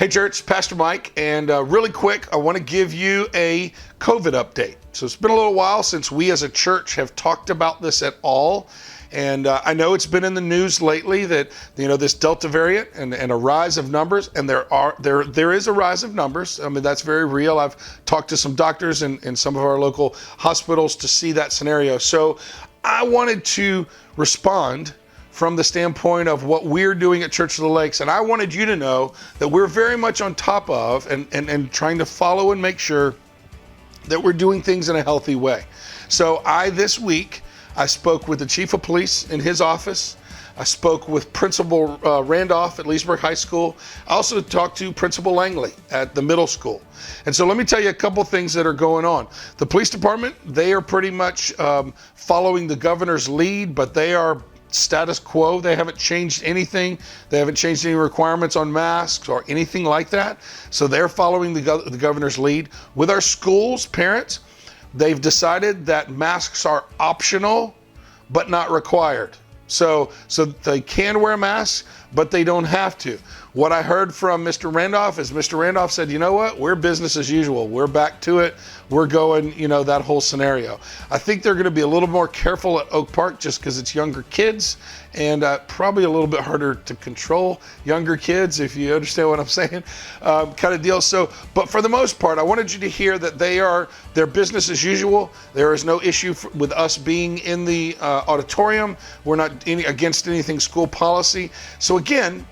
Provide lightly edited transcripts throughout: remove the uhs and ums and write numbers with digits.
Hey church, Pastor Mike, and really quick, I want to give you a COVID update. So it's been a little while since we as a church have talked about this at all. And I know it's been in the news lately that, this Delta variant and a rise of numbers, and there is a rise of numbers. I mean, that's very real. I've talked to some doctors in some of our local hospitals to see that scenario. So I wanted to respond from the standpoint of what we're doing at Church of the Lakes. And I wanted you to know that we're very much on top of and trying to follow and make sure that we're doing things in a healthy way. So this week, I spoke with the chief of police in his office. I spoke with Principal Randolph at Leesburg High School. I also talked to Principal Langley at the middle school. And so let me tell you a couple things that are going on. The police department, they are pretty much following the governor's lead, but they are status quo. They haven't changed anything. They haven't changed any requirements on masks or anything like that. So they're following the governor's lead. With our schools, parents, they've decided that masks are optional, but not required. So they can wear masks, but they don't have to. What I heard from Mr. Randolph is Mr. Randolph said, you know what, we're business as usual. We're back to it. We're going, that whole scenario. I think they're going to be a little more careful at Oak Park just because it's younger kids and probably a little bit harder to control younger kids, if you understand what I'm saying, kind of deal. So, but for the most part, I wanted you to hear that their business as usual. There is no issue with us being in the auditorium. We're not against anything school policy. So again,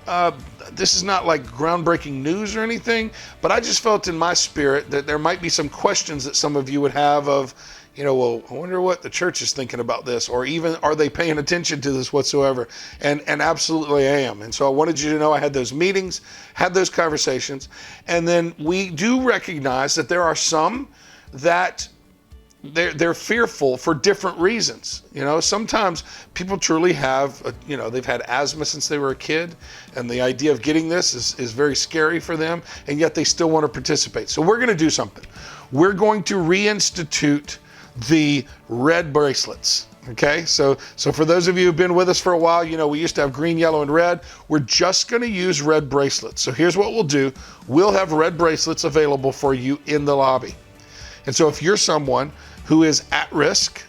this is not like groundbreaking news or anything, but I just felt in my spirit that there might be some questions that some of you would have of, well, I wonder what the church is thinking about this, or even are they paying attention to this whatsoever? And absolutely I am. And so I wanted you to know I had those meetings, had those conversations, and then we do recognize that there are some that they're fearful for different reasons. Sometimes people truly have, they've had asthma since they were a kid, and the idea of getting this is very scary for them, and yet they still want to participate. So we're going to do something. We're going to reinstitute the red bracelets. Okay, so for those of you who've been with us for a while, we used to have green, yellow, and red. We're just going to use red bracelets. So here's what we'll do. We'll have red bracelets available for you in the lobby. And so if you're someone who is at risk,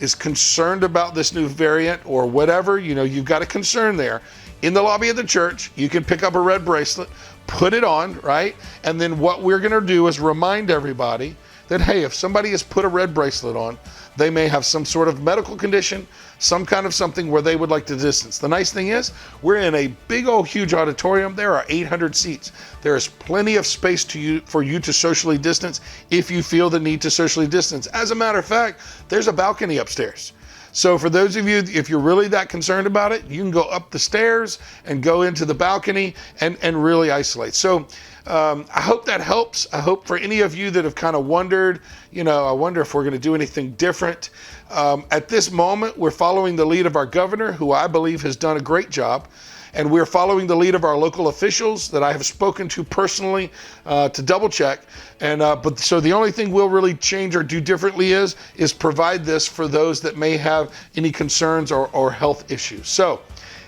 is concerned about this new variant or whatever, you've got a concern there, in the lobby of the church, you can pick up a red bracelet, put it on, right? And then what we're going to do is remind everybody that, hey, if somebody has put a red bracelet on, they may have some sort of medical condition, some kind of something where they would like to distance. The nice thing is, we're in a big old huge auditorium. There are 800 seats. There is plenty of space for you to socially distance if you feel the need to socially distance. As a matter of fact, there's a balcony upstairs. So for those of you, if you're really that concerned about it, you can go up the stairs and go into the balcony and really isolate. So I hope that helps. I hope for any of you that have kind of wondered, I wonder if we're going to do anything different. At this moment, we're following the lead of our governor, who I believe has done a great job. And we're following the lead of our local officials that I have spoken to personally to double check. But so the only thing we'll really change or do differently is provide this for those that may have any concerns or health issues. So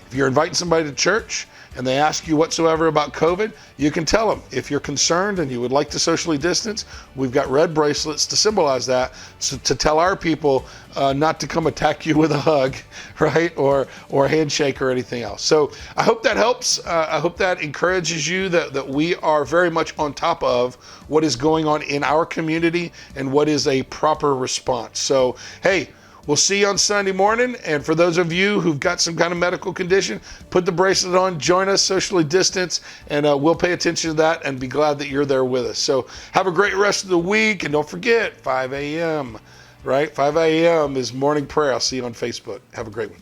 if you're inviting somebody to church and they ask you whatsoever about COVID, you can tell them if you're concerned and you would like to socially distance, we've got red bracelets to symbolize that, so to tell our people not to come attack you with a hug, right, or a handshake or anything else. So I hope that helps. I hope that encourages you that we are very much on top of what is going on in our community and what is a proper response. So, hey, we'll see you on Sunday morning. And for those of you who've got some kind of medical condition, put the bracelet on, join us, socially distance, and we'll pay attention to that and be glad that you're there with us. So have a great rest of the week. And don't forget, 5 a.m., right? 5 a.m. is morning prayer. I'll see you on Facebook. Have a great one.